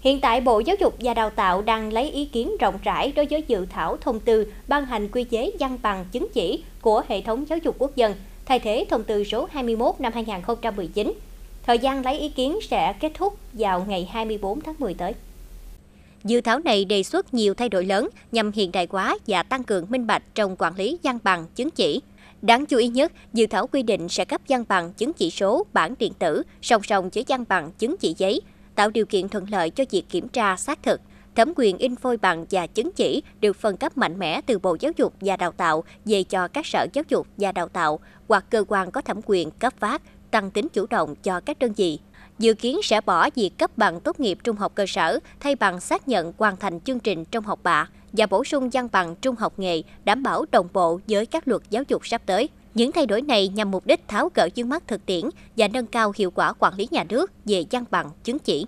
Hiện tại, Bộ Giáo dục và Đào tạo đang lấy ý kiến rộng rãi đối với dự thảo thông tư ban hành quy chế văn bằng chứng chỉ của hệ thống giáo dục quốc dân, thay thế thông tư số 21 năm 2019. Thời gian lấy ý kiến sẽ kết thúc vào ngày 24 tháng 10 tới. Dự thảo này đề xuất nhiều thay đổi lớn nhằm hiện đại hóa và tăng cường minh bạch trong quản lý văn bằng chứng chỉ. Đáng chú ý nhất, dự thảo quy định sẽ cấp văn bằng chứng chỉ số bản điện tử song song với văn bằng chứng chỉ giấy, tạo điều kiện thuận lợi cho việc kiểm tra xác thực. Thẩm quyền in phôi bằng và chứng chỉ được phân cấp mạnh mẽ từ Bộ Giáo dục và Đào tạo về cho các sở giáo dục và đào tạo hoặc cơ quan có thẩm quyền cấp phát, tăng tính chủ động cho các đơn vị. Dự kiến sẽ bỏ việc cấp bằng tốt nghiệp trung học cơ sở thay bằng xác nhận hoàn thành chương trình trong học bạ và bổ sung văn bằng trung học nghề đảm bảo đồng bộ với các luật giáo dục sắp tới. Những thay đổi này nhằm mục đích tháo gỡ vướng mắc thực tiễn và nâng cao hiệu quả quản lý nhà nước về văn bằng chứng chỉ.